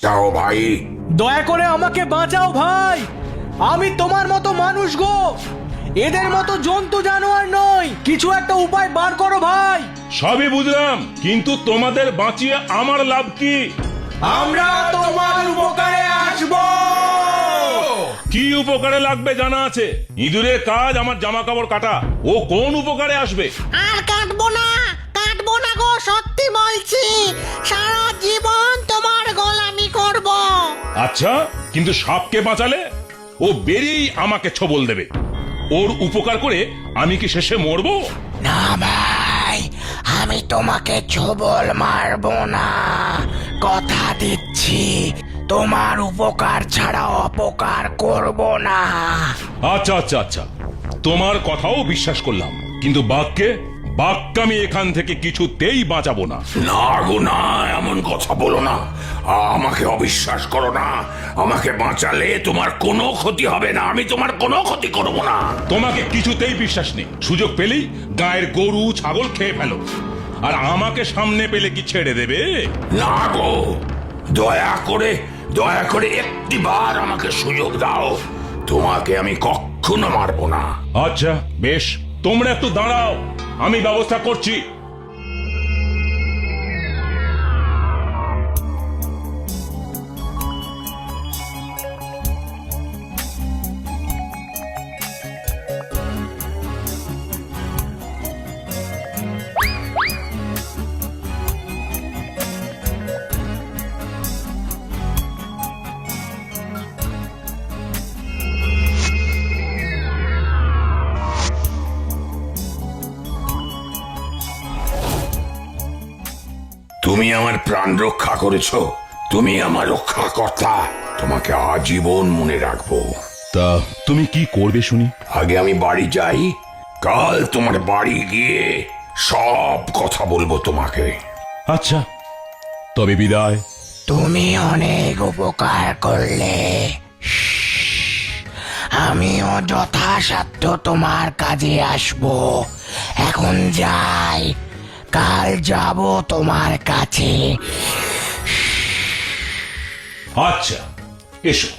যাও ভাই। দয়া করে আমাকে বাঁচাও ভাই, আমি তোমার মতো মানুষ গো, এদের মতো জন্তু জানোয়ার নই, কিছু একটা উপায় বার করো ভাই। সবই বুঝলাম, কিন্তু তোমাদের বাঁচিয়ে আমার লাভ কি? আমরা তোমার উপকারে আসবো। কি উপকারে লাগবে জানা আছে? ইঁদুরের কাজ আমার জামা কাপড় কাটা, ও কোন উপকারে আসবে? আর কাটবো না গো, সত্যি বলছি, সারা জীবন তোমার গোলামি করব। আচ্ছা, কিন্তু সাপকে বাঁচালে ও বেরিয়েই আমাকে ছবল দেবে। ওর উপকার করে আমি কি শেষে মরবো? না ভাই, আমি তোমাকে ছবল মারবো না, কথা দিচ্ছি, তোমার উপকার ছাড়া অপকার করব না। আচ্ছা আচ্ছা আচ্ছা, তোমার কথাও বিশ্বাস করলাম, কিন্তু বাঘকে আমি এখান থেকে কিছুতেই বাঁচাবো না। না গো না, এমন কথা বলো না, আমাকে অবিশ্বাস করো না। আমাকে বাঁচালে তোমার কোনো ক্ষতি হবে না, আমি তোমার কোনো ক্ষতি করব না। তোমাকে কিছুতেই বিশ্বাস নেই, সুযোগ পেলেই গায়ের গরু ছাগল খেয়ে ফেলো, আর আমাকে সামনে পেলে কি ছেড়ে দেবে? না গো, দয়া করে একটিবার আমাকে সুযোগ দাও, তোমাকে আমি কখনো মারবো না। আচ্ছা বেশ, তোমরা একটু দাঁড়াও, আমি ব্যবস্থা করছি। তুমি আমার প্রাণ রক্ষা করেছো, তুমি আমার রক্ষাকর্তা, তোমাকে আজীবন মনে রাখবো। তা তুমি কি করবে শুনি? আগে আমি বাড়ি যাই, কাল তোমার বাড়ি গিয়ে সব কথা বলবো তোমাকে। আচ্ছা, তবে বিদায়। তুমি অনেক উপকার করলে, আমিও যথাসাধ্য তোমার কাজে আসবো। এখন যাই, কাল যাব তোমার কাছে। আচ্ছা এসো।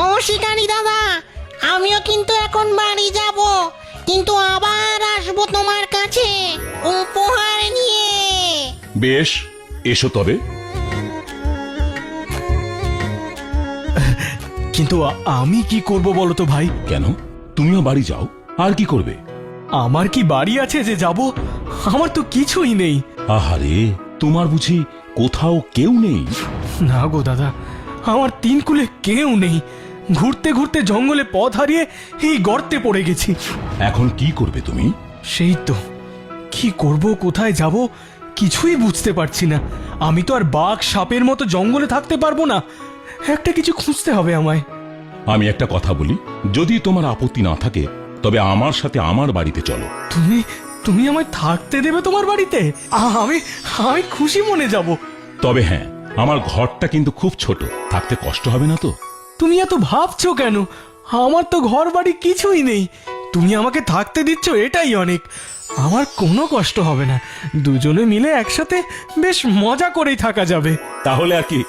ও শিকারি দাদা, আমিও কিন্তু এখন বাড়ি যাব, কিন্তু আবার আসবো তোমার কাছে উপহার নিয়ে। বেশ, এসো তবে। কিন্তু আমি কি করব বলো তো ভাই? কেন, তুমিও বাড়ি যাও, আর কি করবে? আমার কি বাড়ি আছে যে যাব? আমার তো কিছুই নেই। আহারে, তোমার বুঝি কোথাও কেউ নেই? না গো দাদা, আমার তিন কুলে কেউ নেই, ঘুরতে ঘুরতে জঙ্গলে পথ হারিয়ে এই গর্তে পড়ে গেছি। এখন কি করবে তুমি? সেই তো, কি করব, কোথায় যাব, কিছুই বুঝতে পারছি না। আমি তো আর বাঘ সাপের মতো জঙ্গলে থাকতে পারবো না, একটা কিছু খুঁজতে হবে আমায়। আমি একটা কথা বলি, যদি তোমার আপত্তি না থাকে তবে আমার সাথে আমার বাড়িতে চলো। তুমি তুমি আমায় থাকতে দেবে তোমার বাড়িতে? আমি আমি খুশি মনে যাব। তবে হ্যাঁ, আমার ঘরটা কিন্তু খুব ছোট, থাকতে কষ্ট হবে না তো? তুমি এত ভাবছো কেন? আমার তো ঘর বাড়ি কিছুই নেই, তুমি আমাকে থাকতে দিচ্ছ এটাই অনেক। আমার কোনো কষ্ট হবে না, দুজনে মিলে একসাথে বেশ মজা করেই থাকা যাবে। তাহলে আর কি,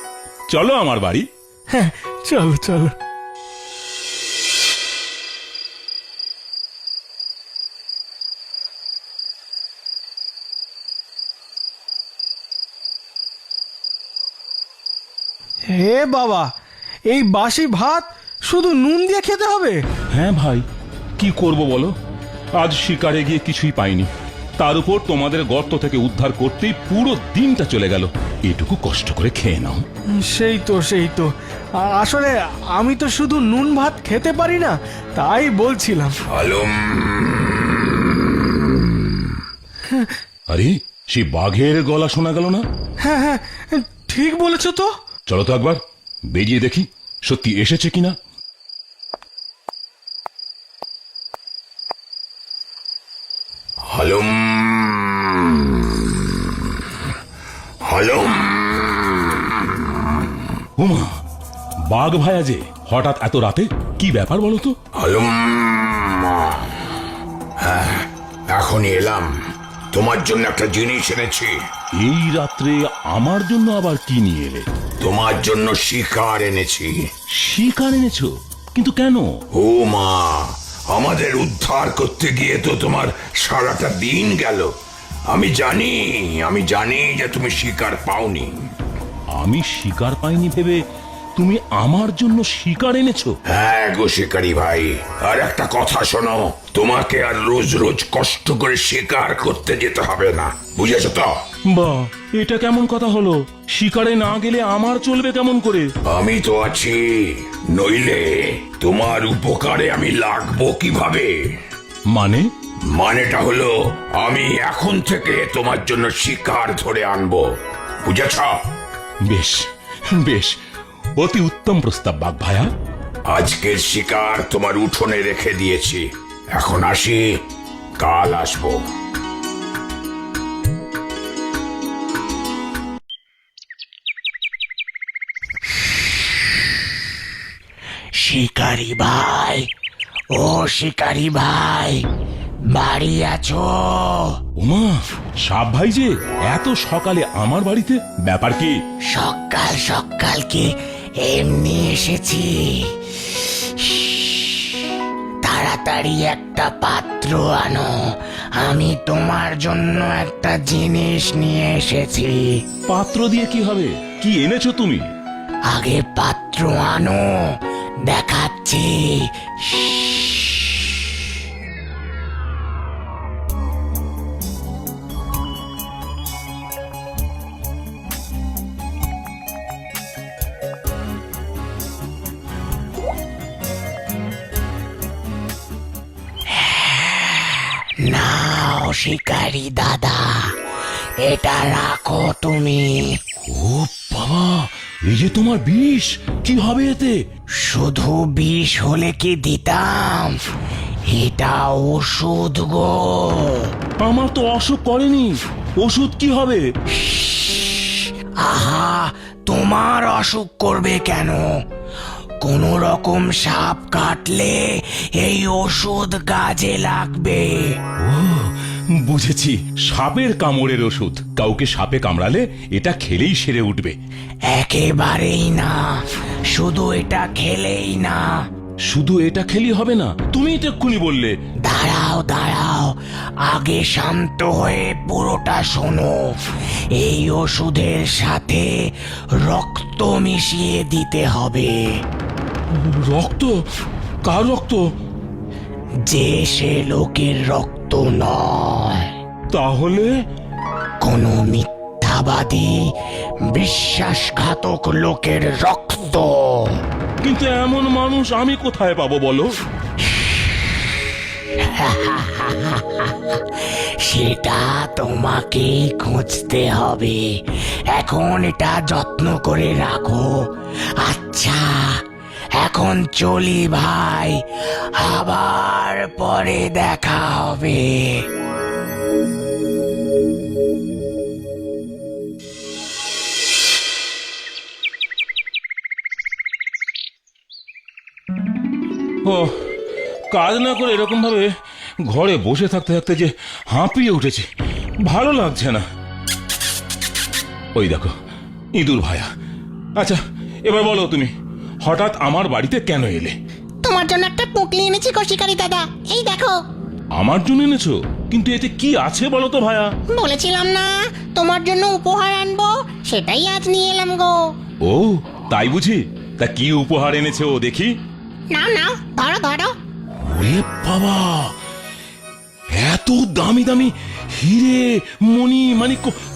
চলো আমার বাড়ি। হ্যাঁ, চলো চলো। হে বাবা, এই বাসি ভাত শুধু নুন দিয়ে খেতে হবে? হ্যাঁ ভাই, কি করব বলো, আজ শিকারে গিয়ে কিছুই পাইনি, তার উপর তোমাদের গর্ত থেকে উদ্ধার করতেই পুরো দিনটা চলে গেল। এটুকু কষ্ট করে খেয়ে নাও। সেই তো আসলে আমি তো শুধু নুন ভাত খেতে পারি না, তাই বলছিলাম। আলম, আরে, সেই বাঘের গলা শোনা গেল না? হ্যাঁ হ্যাঁ, ঠিক বলেছ তো। চলো তো একবার বেরিয়ে দেখি সত্যি এসেছে কিনা। আলম, আলম। উমা, বাঘ ভায়া যে হঠাৎ এত রাতে, কি ব্যাপার বলো তো? আলম, হ্যাঁ, এখনই এলাম, তোমার জন্য একটা জিনিস এনেছি। এই রাত্রে আমার জন্য আবার কি নিয়ে এলে? তোমার জন্য শিকার এনেছি। শিকার এনেছো? কিন্তু কেন? ও মা, আমাদের উদ্ধার করতে গিয়ে তো তোমার সারাটা দিন গেল। আমি জানি যে তুমি শিকার পাওনি। আমি শিকার পাইনি ভেবে তুমি আমার জন্য শিকার এনেছো? হ্যাঁ গো শিকারি ভাই, আর একটা কথা শোনো, তোমাকে আর রোজ রোজ কষ্ট করে শিকার করতে যেতে হবে না, বুঝেছো তো? বাহ, এটা কেমন কথা হলো? শিকারে না গেলে আমার চলবে কেমন করে? আমি তো আছি, নইলে তোমার উপকারে আমি লাগবো কিভাবে? মানেটা হলো আমি এখন থেকে তোমার জন্য শিকার ধরে আনবো, বুঝেছ? বেশ বেশ, অতি উত্তম প্রস্তাব বাঘ ভায়া। আজকের শিকার তোমার উঠোনে রেখে দিয়েছি, এখন আসি, কাল আসবো। শিকারি ভাই, ও শিকারি ভাই, বাড়ি আছো? ওমা, সাপ ভাই যে এত সকালে আমার বাড়িতে, ব্যাপার কি? সকাল সকাল কি এমনি এসেছি? তাড়াতাড়ি একটা পাত্র আনো, আমি তোমার জন্য একটা জিনিস নিয়ে এসেছি। পাত্র দিয়ে কি হবে? কি এনেছো তুমি? আগে পাত্র আনো, দেখাচ্ছি। নাও শিকারি দাদা, এটা রাখো তুমি। ও বাবা, এই যে তোমার বিষ, কি হবে এতে? শুধু বিষ হলে কি দিতাম, এটা ওষুধ গো। আমার তো অসুখ করেনি, ওষুধ কি হবে? আহা, তোমার অসুখ করবে কেন? কোন রকম সাপ কাটলে এই ওষুধ কাজে লাগবে। ও বুঝেছি, সাপের কামড়ের ওষুধ। কাউকে সাপে কামড়ালে এটা খেলেই সেরে উঠবে? একেবারেই না, শুধু এটা খেলেই না। শুধু এটা খেলি হবে না? তুমি এটা এক্ষুনি বললে। দাঁড়াও দাঁড়াও, আগে শান্ত হয়ে পুরোটা শোনো। এই ওষুধের সাথে রক্ত মিশিয়ে দিতে হবে। রক্ত? কার রক্ত? যে সে লোকের রক্ত নয়, তাহলে? কোন মিথ্যাবাদী বিশ্বাসঘাতক লোকের রক্ত। কিন্তু এমন মানুষ আমি কোথায় পাবো বলো? সেটা তোমাকেই খুঁজতে হবে। এখন এটা যত্ন করে রাখো। আচ্ছা, এখন চলি ভাই, আবার পরে দেখা হবে। ও, কাজ না করে এরকম ভাবে ঘরে বসে থাকতে থাকতে যে হাঁপিয়ে উঠেছি, ভালো লাগছে না। ওই দেখো, ইঁদুর ভায়া। আচ্ছা, এবার বলো তুমি হঠাৎ আমার বাড়িতে কেন এলে? তোমার জন্য একটা পুঁটলি এনেছি গো শিকারি দাদা, এই দেখো। আমার জন্য এনেছো? কিন্তু এতে কি আছে বলো তো ভায়া? বলেছিলাম না তোমার জন্য উপহার আনবো, সেটাই আজ নিয়ে এলাম গো। ও তাই বুঝি? তা কি উপহার এনেছো দেখি? নাও নাও, ধরো ধরো। ওরে বাবা, এত দামি দামি হিরে মণি মানে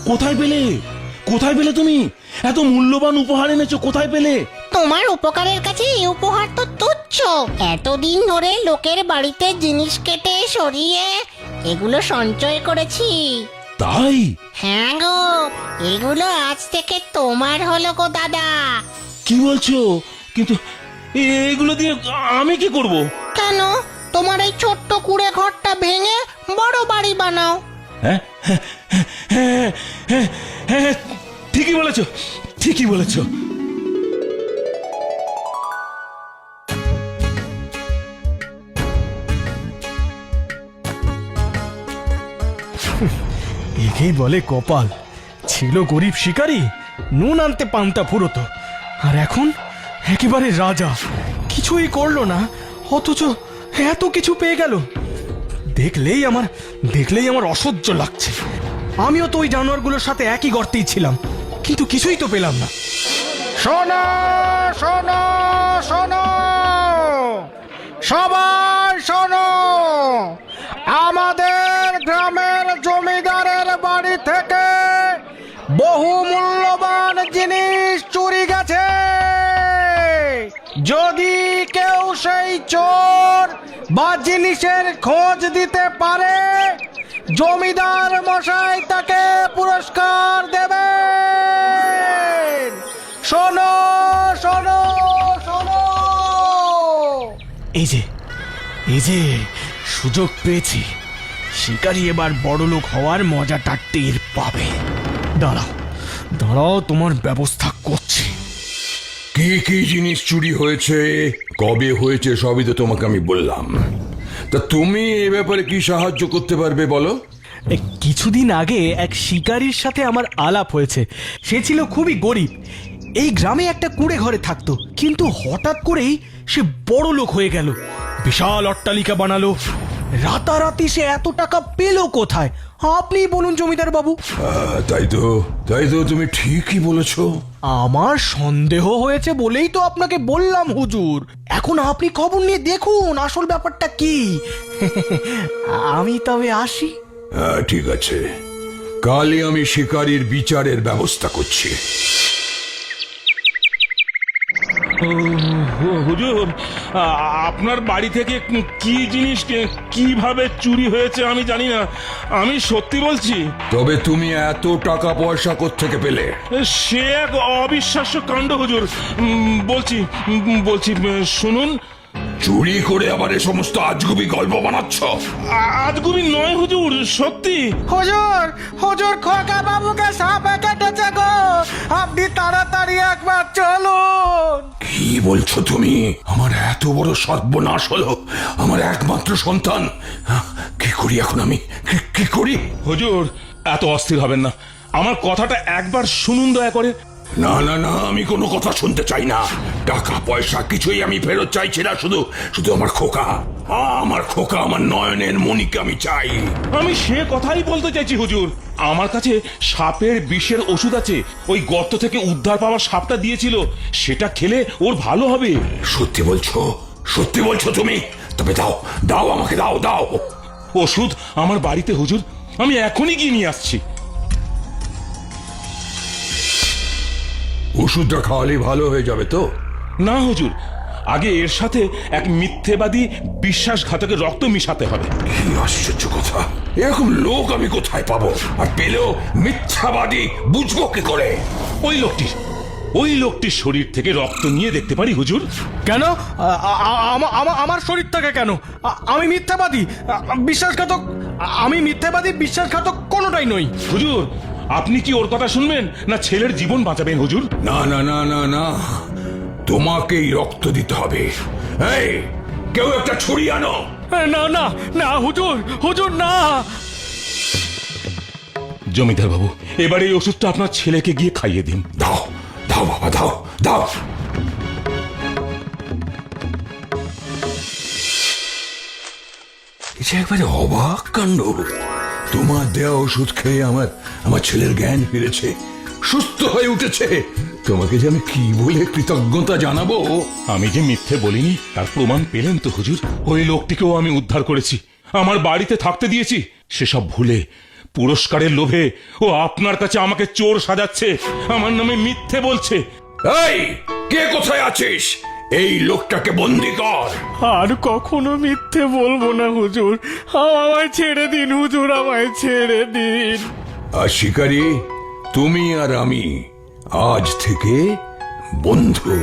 কোথায় পেলে? কোথায় পেলে তুমি এত মূল্যবান উপহার এনেছো? কোথায় পেলে? তোমার উপকারের কাছে এই উপহার তো তুচ্ছ। এতদিন ধরে লোকের বাড়িতে জিনিস কেটে সরিয়ে এগুলো সঞ্চয় করেছি। তাই? হ্যাঁ গো, এগুলো আজ থেকে তোমার হলো গো দাদা। কি বলছো? কিন্তু এগুলো দিয়ে আমি কি করব? কেন, তোমার এই ছোট্ট কুড়ে ঘরটা ভেঙে বড় বাড়ি বানাও। হ্যাঁ হ্যাঁ হ্যাঁ হ্যাঁ হ্যাঁ, ঠিকই বলেছো, ঠিকই বলেছো। একেই বলে কপাল। ছিল গরিব শিকারী, নুন আনতে পান্তা ফুরোতো, আর এখন একেবারে রাজা, কিছুই করলো না অথচ এত কিছু পেয়ে গেল। দেখলেই আমার অসহ্য লাগছে। আমিও তো ওই জানোয়ারগুলোর সাথে একই গর্তেই ছিলাম, কিন্তু কিছুই তো পেলাম না। শোনো শোনো শোনো, সবাই শোনো, আমাদের গ্রামের জমিদারের বাড়ি থেকে বহু মূল্যবান জিনিস চুরি গেছে। যদি কেউ সেই চোর বা জিনিসের খোঁজ দিতে পারে, জমিদার মশাই তাকে পুরস্কার দেবেন। শোনো শোনো শোনো। এই যে সুযোগ পেয়েছি, শিকারী এবার বড়লোক হওয়ার মজাটা টের পাবে। দাঁড়াও তোমার ব্যবস্থা করছি। কি কি জিনিস চুরি হয়েছে, কবে হয়েছে, সবই তো তোমাকে আমি বললাম। তা তুমি এ ব্যাপারে কি সাহায্য করতে পারবে বলো? কিছুদিন আগে এক শিকারীর সাথে আমার আলাপ হয়েছে। সে ছিল খুবই গরিব, এই গ্রামে একটা কুঁড়ে ঘরে থাকতো, কিন্তু হঠাৎ করেই সে বড় লোক হয়ে গেল, বিশাল অট্টালিকা বানালো। রাতারাতি সে এত টাকা পেল কোথায়? আপনি বলুন জমিদার বাবু। তাই তো তুমি ঠিকই বলেছো। আমার সন্দেহ হয়েছে বলেই তো আপনাকে বললাম হুজুর। এখন আপনি খবর নিয়ে দেখুন আসল ব্যাপারটা কি। আমি তবে আসি। ঠিক আছে, কালই আমি শিকারীর বিচারের ব্যবস্থা করছি। হুজুর, আপনার বাড়ি থেকে কি জিনিস কিভাবে চুরি হয়েছে আমি জানি না, আমি সত্যি বলছি। তবে তুমি এত টাকা পয়সা কোত্থেকে পেলে? সে এক অবিশ্বাস্য কাণ্ড হুজুর। বলছি শুনুন। চুরি করে আবার এ সমস্ত আজগুবি গল্প বানাচ্ছ? আজগুবি নয় হুজুর, সত্যি। হুজুর খোকা বাবুকে সাপে কেটেছে গো, আপনি তাড়াতাড়ি একবার চলুন। কি বলছো তুমি? আমার এত বড় সর্বনাশ হলো, আমার একমাত্র সন্তান। কি করি এখন আমি, কি করি? হুজুর এত অস্থির হবেন না, আমার কথাটা একবার শুনুন দয়া করে। না না না, আমি কোনো কথা শুনতে চাই না। টাকা পয়সা কিছুই আমি ফেরত চাইছি না, শুধু আমার খোকা, আমার নয়নের মণিকে আমি চাই। আমি সে কথাই বলতে চাইছি হুজুর। আমার কাছে সাপের বিষের ওষুধ আছে, ওই গর্ত থেকে উদ্ধার পাওয়া সাপটা দিয়েছিল, সেটা খেলে ওর ভালো হবে। সত্যি বলছো তুমি? তবে দাও আমাকে, দাও। ওষুধ আমার বাড়িতে হুজুর, আমি এখনই গিয়ে নিয়ে আসছি। ওষুধটা খাওয়ালে ভালো হয়ে যাবে তো? না হুজুর, আগে এর সাথে এক মিথ্যেবাদী বিশ্বাসঘাতকের রক্ত মিশাতে হবে। কি আশ্চর্য কথা, এরকম লোক আমি কোথায় পাবো? আর পেলেও মিথ্যাবাদী বুঝবো কি করে? ওই লোকটির শরীর থেকে রক্ত নিয়ে দেখতে পারি হুজুর। কেন? আমার শরীর থেকে কেন? আমি মিথ্যাবাদী বিশ্বাসঘাতক কোনোটাই নই। হুজুর আপনি কি ওর কথা শুনবেন না ছেলের জীবন বাঁচাবেন হুজুর? না, তোমাকেই রক্ত দিতে হবে। এই, কেউ একটা ছুরি আনো। না হুজুর না। জমিদার বাবু, এবার এই ওষুধটা আপনার ছেলেকে গিয়ে খাইয়ে দিন। দাও বাবা, দাও। এটা একবারে অবাক কাণ্ড। তোমার দেওয়া ওষুধ খেয়ে আমার ছেলের জ্ঞান ফিরেছে, সুস্থ হয়ে উঠেছে। তোমাকে যে আমি কি বলে কৃতজ্ঞতা জানাবো। আমি যে মিথ্যে বলিনি তার প্রমাণ পেলেন তো হুজুর। ওই লোকটিকেও আমি উদ্ধার করেছি, আমার বাড়িতে থাকতে দিয়েছি। সেসব ভুলে পুরস্কারের লোভে ও আপনার কাছে আমাকে চোর সাজাচ্ছে, আমার নামে মিথ্যে বলছে। এই, কে কোথায় আছিস? এই লোকটাকে বন্দি কর। আর কখনো মিথ্যে বলবো না হুজুর, আমায় ছেড়ে দিন হুজুর, আমায় ছেড়ে দিন। আর শিকারী, তুমি আর আমি আজ থেকে বন্ধু।